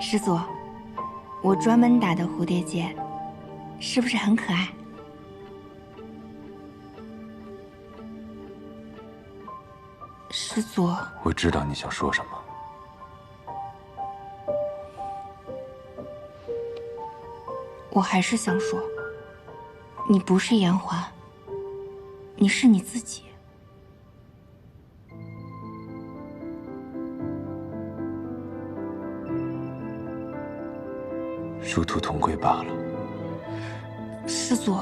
师祖，我专门打的蝴蝶结，是不是很可爱？师祖，我知道你想说什么。我还是想说，你不是颜欢，你是你自己。殊途同归罢了。师祖，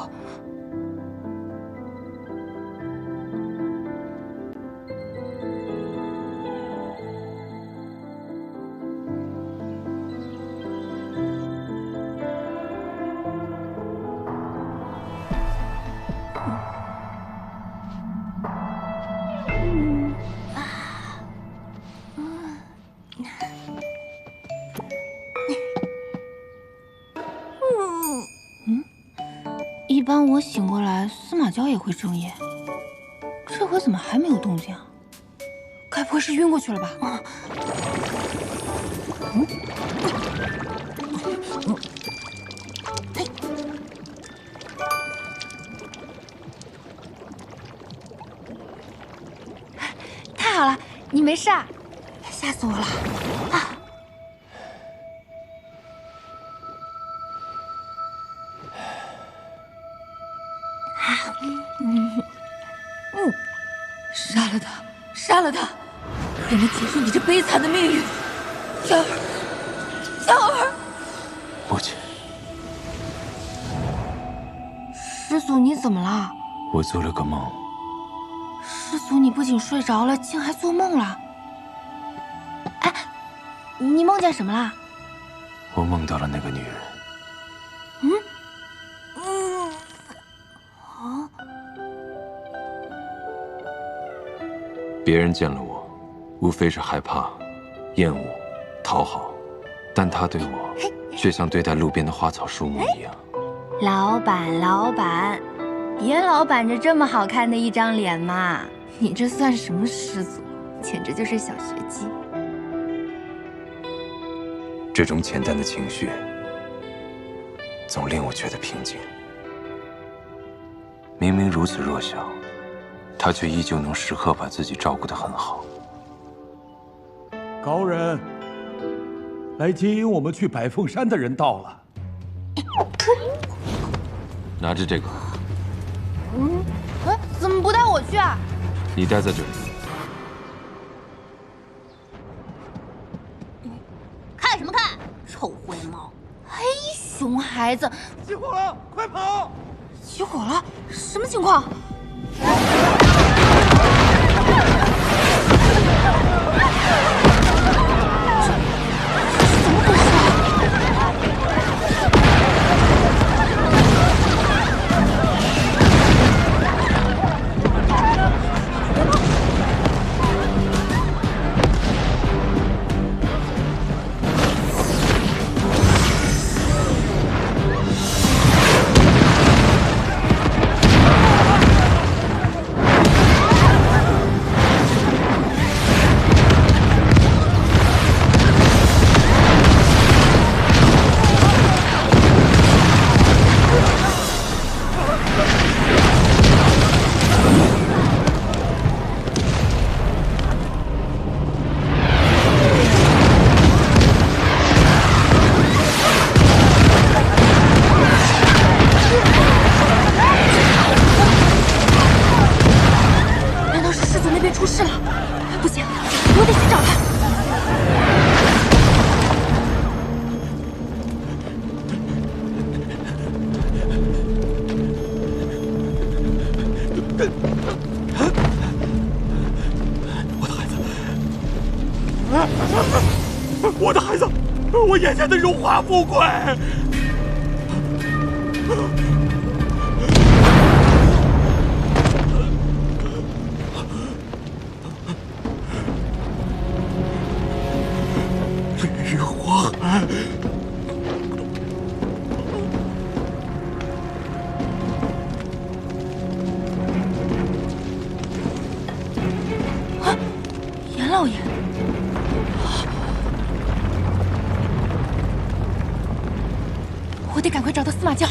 一般我醒过来，司马娇也会睁眼，这回怎么还没有动静啊？该不会是晕过去了吧？太好了，你没事啊！吓死我了！啊！杀了他，杀了他，也能结束你这悲惨的命运。娇儿，娇儿，母亲，师祖你怎么了？我做了个梦。师祖你不仅睡着了，竟还做梦了。哎，你梦见什么了？我梦到了那个女人。别人见了我，无非是害怕、厌恶、讨好，但她对我，却像对待路边的花草树木一样。老板，老板，别老板着这么好看的一张脸嘛！你这算什么师祖？简直就是小学鸡。这种浅淡的情绪，总令我觉得平静。明明如此弱小，他却依旧能时刻把自己照顾得很好。高人，来接引我们去百凤山的人到了。拿着这个，怎么不带我去啊？你待在这里。看什么看？臭灰猫！嘿，熊孩子，起火了，快跑！起火了，什么情况？怎么回事啊？出事了！不行，我得去找他。我的孩子，我眼前的荣华富贵。玉皇，严老爷。得赶快找到司马教。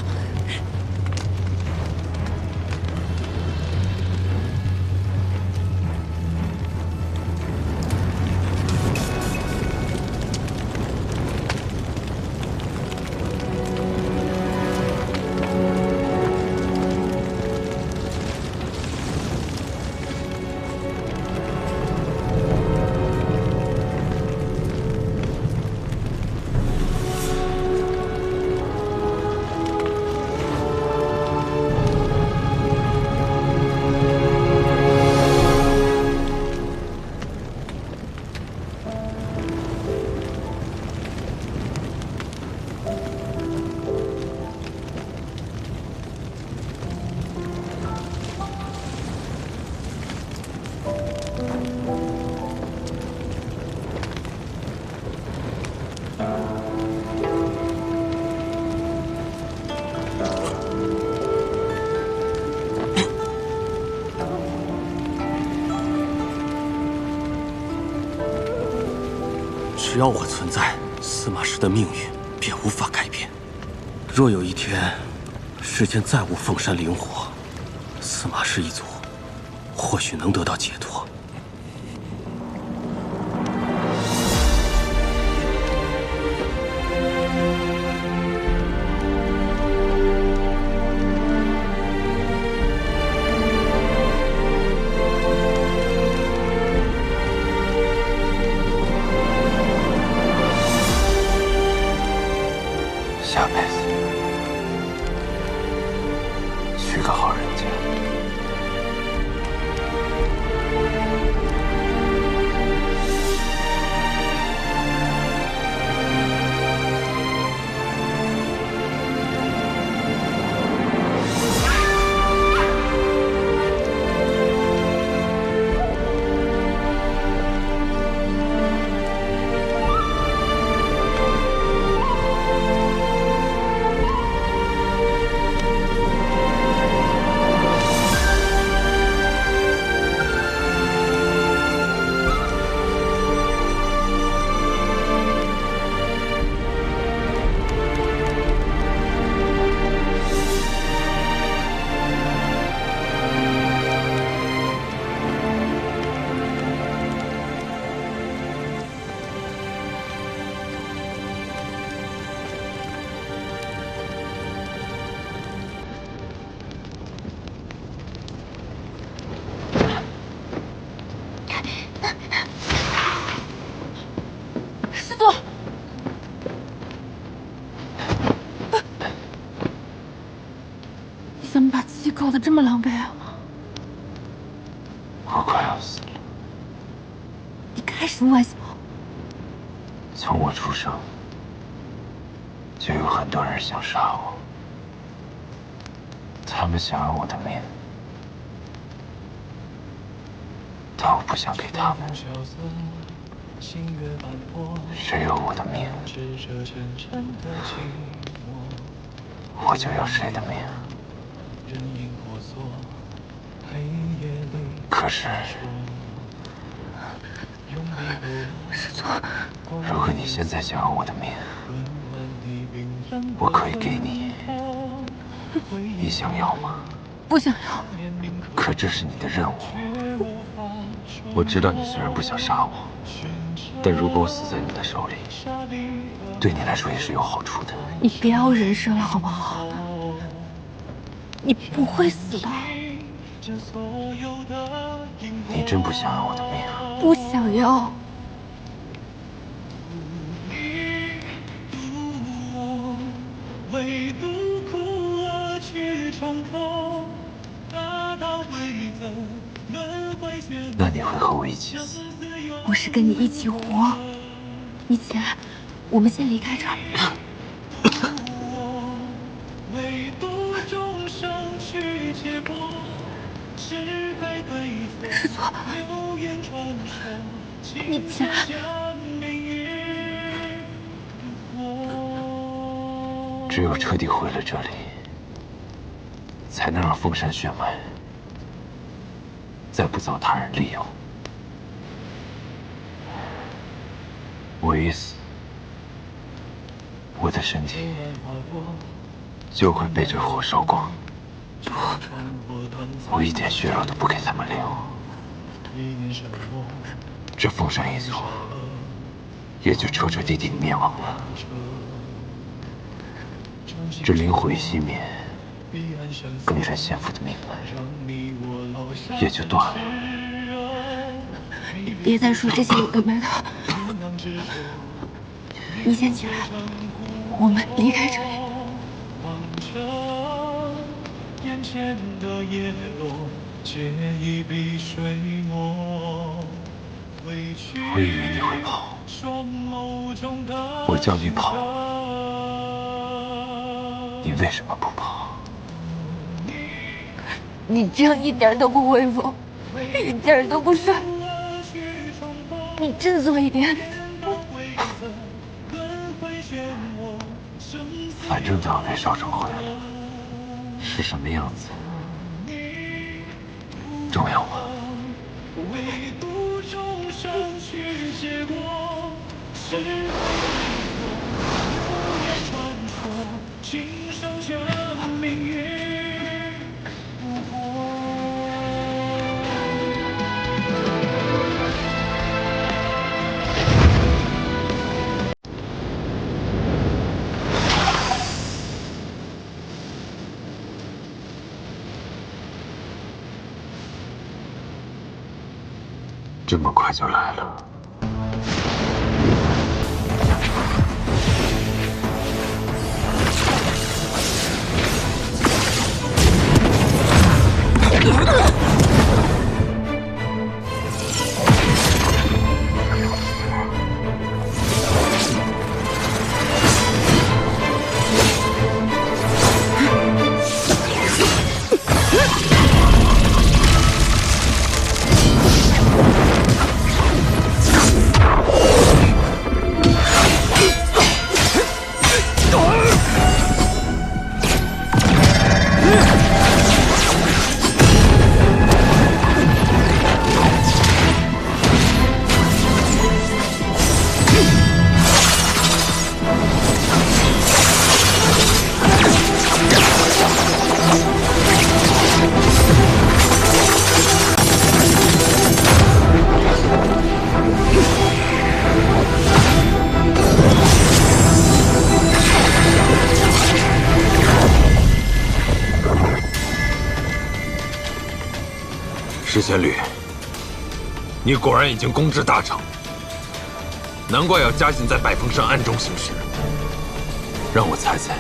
只要我存在，司马氏的命运便无法改变。若有一天，世间再无凤山灵火，司马氏一族或许能得到解脱。下辈子娶个好人家。师祖，你怎么把自己搞得这么狼狈啊？我快要死了。你开什么玩笑？从我出生，就有很多人想杀我，他们想要我的命，但我不想给他们。谁有我的命，我就要谁的命。可是，师祖，如果你现在想要我的命，我可以给你。你想要吗？不想要。可这是你的任务。我知道你虽然不想杀我，但如果我死在你的手里，对你来说也是有好处的。你别熬人生了，好不好？你不会死的。你真不想要我的命啊？不想要。唯独哭了去重逢，大道规则，轮回却那你会和我一起死？我是跟你一起活。你起来，我们先离开这儿。唯独众生去结果，是非对错，师祖，流言传说，你起来。只有彻底毁了这里，才能让凤山血脉再不遭他人利用。我一死，我的身体就会被这火烧光。我一点血肉都不给他们留，这凤山一族也就彻彻底底灭亡了。这灵火一熄灭，更山先父的命脉也就断了。别再说这些有的没的，你先起来，我们离开这里。我以为你会跑，我叫你跑，你为什么不跑？你这样一点都不威风，一点都不帅。你振作一点。反正都要被烧成灰了，是什么样子重要吗？这么快就来了。石仙侣，你果然已经攻至大成，难怪要嘉信在百峰山暗中行事。让我猜猜，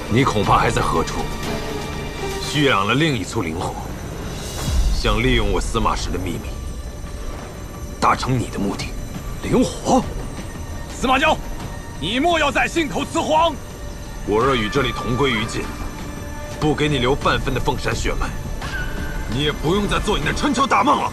你恐怕还在何处蓄养了另一簇灵火，想利用我司马氏的秘密，达成你的目的。灵火，司马交，你莫要再信口雌黄！我若与这里同归于尽，不给你留半分的凤山血脉，你也不用再做你的春秋大梦了。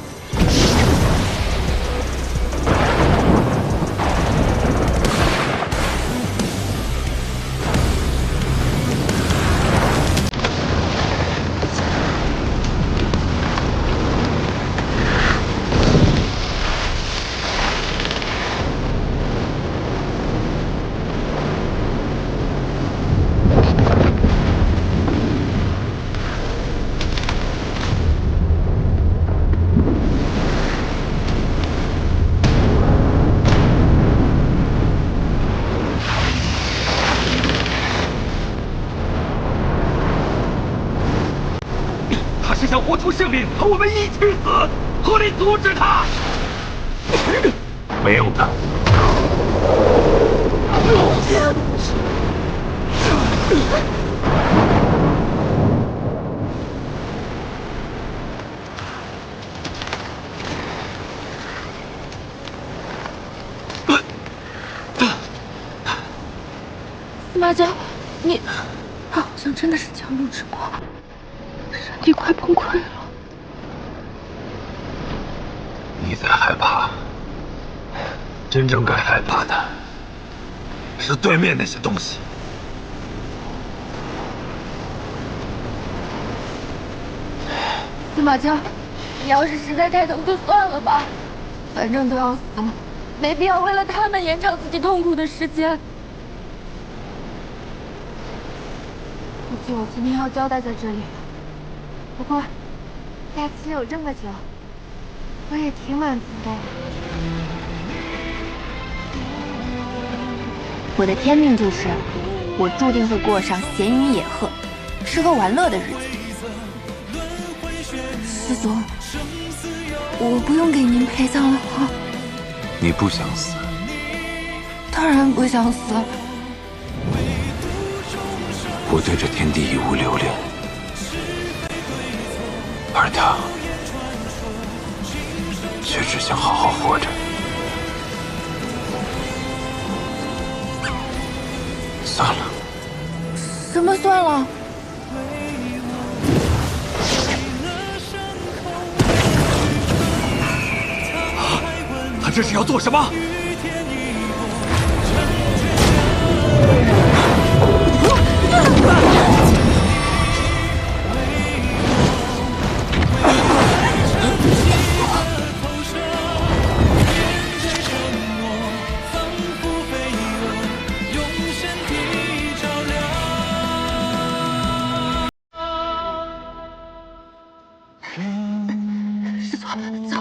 想活出性命和我们一起死，合力阻止他。没用的。司马交，你他好像真的是强弩之末。身体快崩溃了！你在害怕，真正该害怕的是对面那些东西。司马交，你要是实在太疼就算了吧，反正都要死了，没必要为了他们延长自己痛苦的时间。许我今天要交代在这里了。不过，假期有这么久，我也挺满足的。我的天命就是，我注定会过上闲云野鹤、吃喝玩乐的日子。师宗，我不用给您陪葬了吗？你不想死？当然不想死。我对这天地已无留恋，而他却只想好好活着。算了。什么算了？他这是要做什么？师祖，走。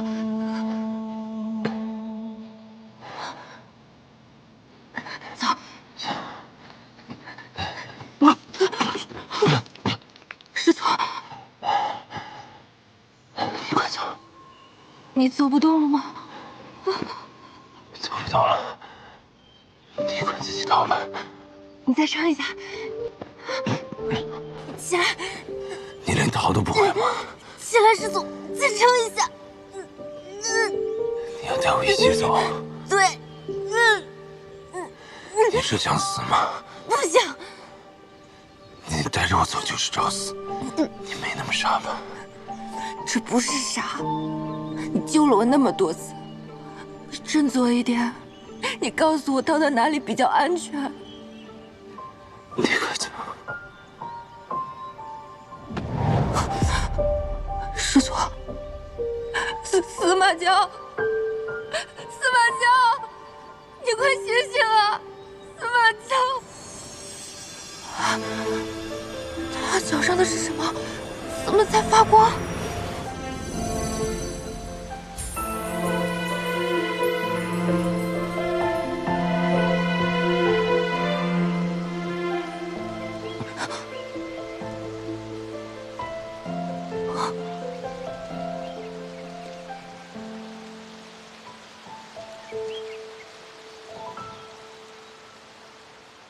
师祖，你快走！你走不动了吗？走不动了，你快自己逃吧。你再撑一下，起来！你连逃都不会吗？起来，师祖，再撑一下。你要带我一起走？对。你是想死吗？不想。你带着我走就是找死，你没那么傻吧？这不是傻，你救了我那么多次，振作一点。你告诉我逃到哪里比较安全。你快走。师祖，司马交，司马交，你快醒醒啊！司马交，他脚上的是什么？怎么在发光？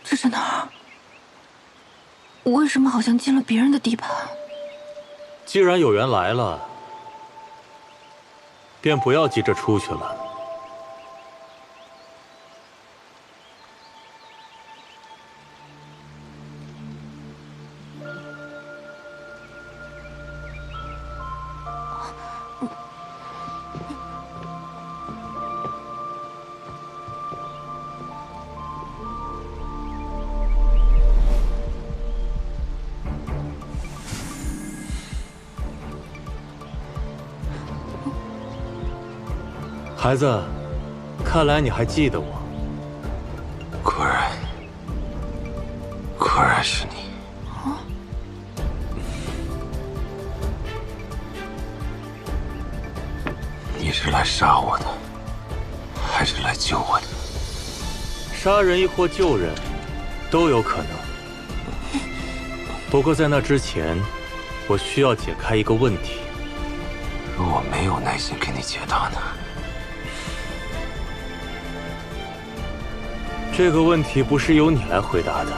这是哪儿？我为什么好像进了别人的地盘？既然有缘来了，便不要急着出去了。孩子，看来你还记得我。果然是你。你是来杀我的，还是来救我的？杀人亦或救人，都有可能。不过在那之前，我需要解开一个问题。若我没有耐心给你解答呢？这个问题不是由你来回答的。